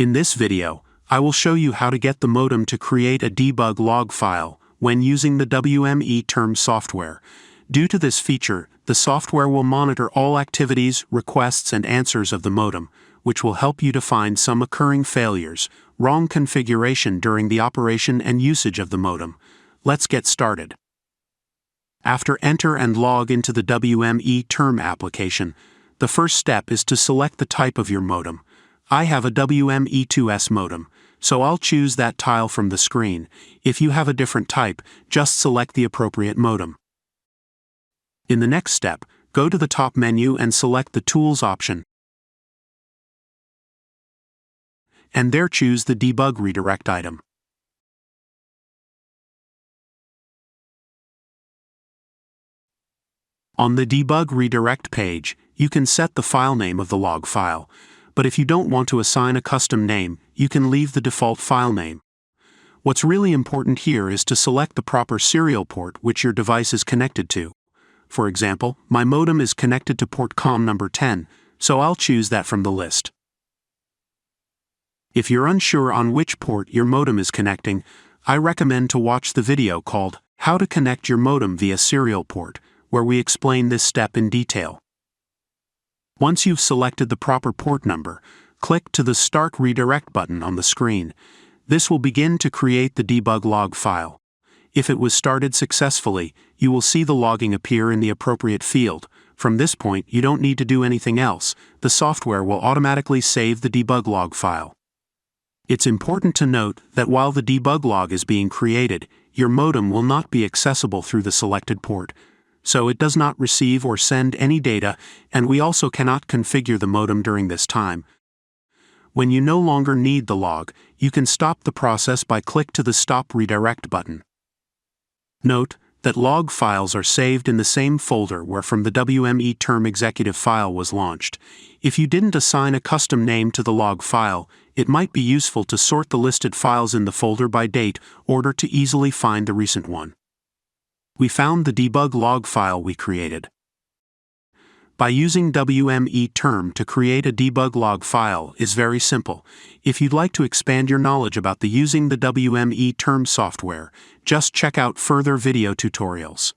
In this video, I will show you how to get the modem to create a debug log file when using the WME term software. Due to this feature, the software will monitor all activities, requests, and answers of the modem, which will help you to find some occurring failures, wrong configuration during the operation and usage of the modem. Let's get started. After enter and log into the WME term application, the first step is to select the type of your modem. I have a WME2S modem, so I'll choose that tile from the screen. If you have a different type, just select the appropriate modem. In the next step, go to the top menu and select the Tools option, and there choose the Debug Redirect item. On the Debug Redirect page, you can set the file name of the log file, but if you don't want to assign a custom name, you can leave the default file name. What's really important here is to select the proper serial port which your device is connected to. For example, my modem is connected to port COM number 10, so I'll choose that from the list. If you're unsure on which port your modem is connecting, I recommend to watch the video called How to Connect Your Modem via Serial Port, where we explain this step in detail. Once you've selected the proper port number, click to the Start Redirect button on the screen. This will begin to create the debug log file. If it was started successfully, you will see the logging appear in the appropriate field. From this point, you don't need to do anything else. The software will automatically save the debug log file. It's important to note that while the debug log is being created, your modem will not be accessible through the selected port, so it does not receive or send any data, and we also cannot configure the modem during this time. When you no longer need the log, you can stop the process by click to the Stop Redirect button. Note that log files are saved in the same folder where from the WME term executive file was launched. If you didn't assign a custom name to the log file, it might be useful to sort the listed files in the folder by date in order to easily find the recent one. We found the debug log file we created. By using WME term to create a debug log file is very simple. If you'd like to expand your knowledge about using the WME term software, just check out further video tutorials.